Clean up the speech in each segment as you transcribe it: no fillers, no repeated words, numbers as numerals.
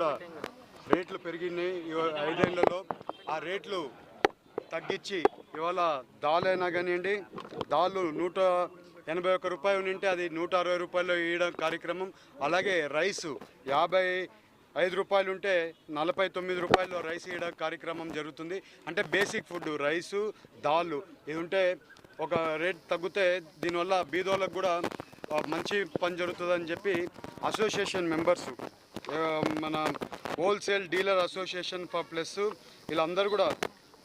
కూడా రేట్లు పెరిగినాయి 5 ఏళ్లలో. ఆ రేట్లు తగ్గించి ఇవాళ దాల్ అయినా కానివ్వండి, దాళ్ళు 181 రూపాయలు ఉంటే అది 160 రూపాయలు ఇవ్వడం కార్యక్రమం. అలాగే రైసు 55 రూపాయలు ఉంటే 49 రూపాయలు రైస్ ఇవ్వడం కార్యక్రమం జరుగుతుంది. అంటే బేసిక్ ఫుడ్ రైసు, దాళ్ళు ఇది ఉంటే ఒక రేట్ తగ్గితే దీనివల్ల బీదోళ్ళకు కూడా మంచి పని జరుగుతుందని చెప్పి అసోసియేషన్ మెంబర్స్, మన wholesale dealer association for plus వీళ్ళందరూ కూడా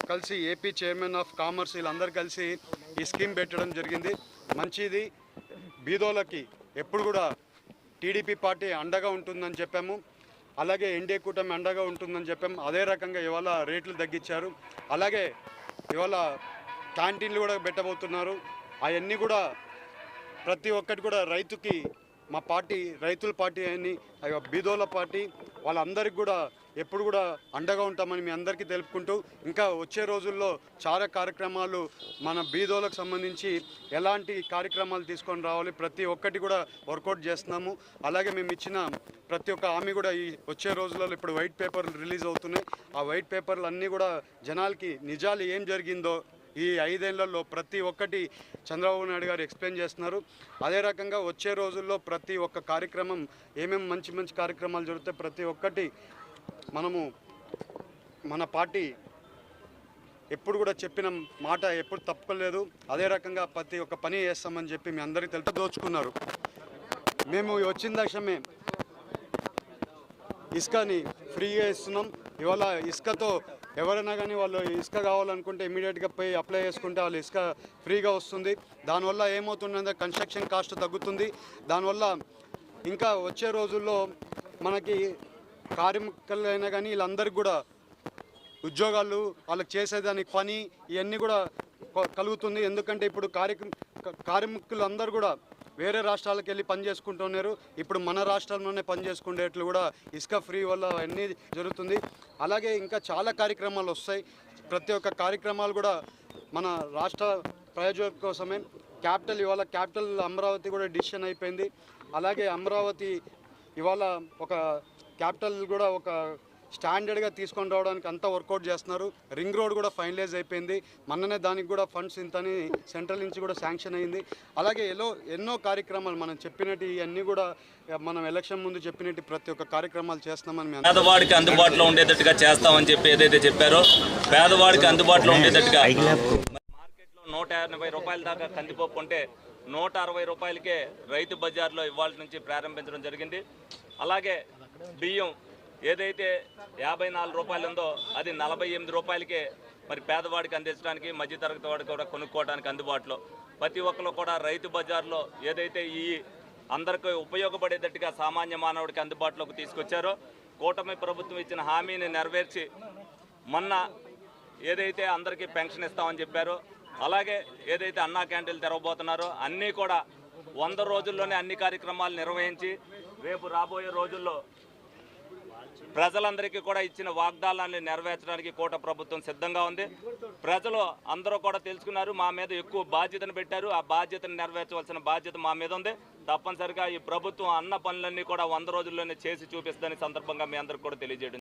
కలిసి, ఏపీ చైర్మన్ ఆఫ్ కామర్స్ వీళ్ళందరూ కలిసి ఈ స్కీమ్ పెట్టడం జరిగింది. మంచిది. బీదోళ్ళకి ఎప్పుడు కూడా టీడీపీ పార్టీ అండగా ఉంటుందని చెప్పాము. అలాగే ఎన్డీఏ కూటమి అండగా ఉంటుందని చెప్పాము. అదే రకంగా ఇవాళ రేట్లు తగ్గించారు. అలాగే ఇవాళ క్యాంటీన్లు కూడా పెట్టబోతున్నారు. అవన్నీ కూడా ప్రతి ఒక్కటి కూడా రైతుకి, మా పార్టీ రైతుల పార్టీ అని బీదోళ్ళ పార్టీ, వాళ్ళందరికీ కూడా ఎప్పుడు కూడా అండగా ఉంటామని మీ అందరికీ తెలుపుకుంటూ, ఇంకా వచ్చే రోజుల్లో చాలా కార్యక్రమాలు మన బీదోళ్ళకు సంబంధించి ఎలాంటి కార్యక్రమాలు తీసుకొని రావాలి ప్రతి ఒక్కటి కూడా వర్కౌట్ చేస్తున్నాము. అలాగే మేము ఇచ్చిన ప్రతి ఒక్క హామీ కూడా ఈ వచ్చే రోజులలో ఇప్పుడు వైట్ పేపర్లు రిలీజ్ అవుతున్నాయి. ఆ వైట్ పేపర్లు అన్నీ కూడా జనాలకి నిజాలు ఏం జరిగిందో ఈ 5 ఏళ్లలో ప్రతి ఒక్కటి చంద్రబాబు నాయుడు గారు ఎక్స్ప్లెయిన్ చేస్తున్నారు. అదే రకంగా వచ్చే రోజుల్లో ప్రతి ఒక్క కార్యక్రమం ఏమేమి మంచి మంచి కార్యక్రమాలు జరుగుతాయి ప్రతి ఒక్కటి మనము మన పార్టీ ఎప్పుడు కూడా చెప్పిన మాట ఎప్పుడు తప్పుకోలేదు. అదే రకంగా ప్రతి ఒక్క పని చేస్తామని చెప్పి మీ అందరికీ తెలుసు. దోచుకున్నారు. మేము వచ్చిన లక్ష్యమే ఇసుకని ఫ్రీగా ఇస్తున్నాం. ఇవాళ ఇసుకతో ఎవరైనా కానీ వాళ్ళు ఇసుక కావాలనుకుంటే ఇమీడియట్గా పోయి అప్లై చేసుకుంటే వాళ్ళు ఇసుక ఫ్రీగా వస్తుంది. దానివల్ల ఏమవుతుందంటే కన్స్ట్రక్షన్ కాస్ట్ తగ్గుతుంది. దానివల్ల ఇంకా వచ్చే రోజుల్లో మనకి కార్మికులైనా కానీ వీళ్ళందరికీ కూడా ఉద్యోగాలు, వాళ్ళకి చేసేదానికి పని ఇవన్నీ కూడా కలుగుతుంది. ఎందుకంటే ఇప్పుడు కార్మికులు అందరూ కూడా వేరే రాష్ట్రాలకు వెళ్ళి పని చేసుకుంటున్నారు. ఇప్పుడు మన రాష్ట్రంలోనే పని చేసుకునేట్లు కూడా ఇసుక ఫ్రీ వల్ల అన్నీ జరుగుతుంది. అలాగే ఇంకా చాలా కార్యక్రమాలు వస్తాయి. ప్రతి ఒక్క కార్యక్రమాలు కూడా మన రాష్ట్ర ప్రయోజనం కోసమే. ఇవాళ క్యాపిటల్ అమరావతి కూడా డిసిషన్ అయిపోయింది. అలాగే అమరావతి ఇవాళ ఒక క్యాపిటల్ కూడా ఒక స్టాండర్డ్గా తీసుకొని రావడానికి అంతా వర్కౌట్ చేస్తున్నారు. రింగ్ రోడ్ కూడా ఫైనలైజ్ అయిపోయింది. మొన్ననే దానికి కూడా ఫండ్స్ ఇంతని సెంట్రల్ నుంచి కూడా శాంక్షన్ అయింది. అలాగే ఎన్నో కార్యక్రమాలు మనం చెప్పినట్టు ఇవన్నీ కూడా మనం ఎలక్షన్ ముందు చెప్పినట్టు ప్రతి ఒక్క కార్యక్రమాలు చేస్తామని, పేదవాడికి అందుబాటులో ఉండేటట్టుగా చేస్తామని చెప్పి ఏదైతే చెప్పారో, పేదవాడికి అందుబాటులో ఉండేటట్టుగా మార్కెట్లో 180 రూపాయల దాకా కందిపప్పు ఉంటే 160 రూపాయలకే రైతు బజార్లో ఇవాళ నుంచి ప్రారంభించడం జరిగింది. అలాగే బియ్యం ఏదైతే 54 రూపాయలు ఉందో అది 48 రూపాయలకే మరి పేదవాడికి అందించడానికి, మధ్యతరగతి వాడికి కూడా కొనుక్కోవడానికి అందుబాటులో. ప్రతి ఒక్కరు కూడా రైతు బజార్లో ఏదైతే ఈ అందరికీ ఉపయోగపడేటట్టుగా సామాన్య మానవుడికి అందుబాటులోకి తీసుకొచ్చారో, కూటమి ప్రభుత్వం ఇచ్చిన హామీని నెరవేర్చి మొన్న ఏదైతే అందరికీ పెన్షన్ ఇస్తామని చెప్పారో, అలాగే ఏదైతే అన్నా క్యాంటీన్లు తెరవబోతున్నారో అన్నీ కూడా 100 రోజుల్లోనే అన్ని కార్యక్రమాలు నిర్వహించి రేపు రాబోయే రోజుల్లో ప్రజలందరికీ కూడా ఇచ్చిన వాగ్దానాన్ని నెరవేర్చడానికి కూటమి ప్రభుత్వం సిద్ధంగా ఉంది. ప్రజలు అందరూ కూడా తెలుసుకున్నారు, మా మీద ఎక్కువ బాధ్యతను పెట్టారు. ఆ బాధ్యతను నెరవేర్చవలసిన బాధ్యత మా మీద ఉంది. తప్పనిసరిగా ఈ ప్రభుత్వం అన్న పనులన్నీ కూడా 100 రోజుల్లోనే చేసి చూపిస్తుందని సందర్భంగా మీ అందరికీ కూడా తెలియజేయడం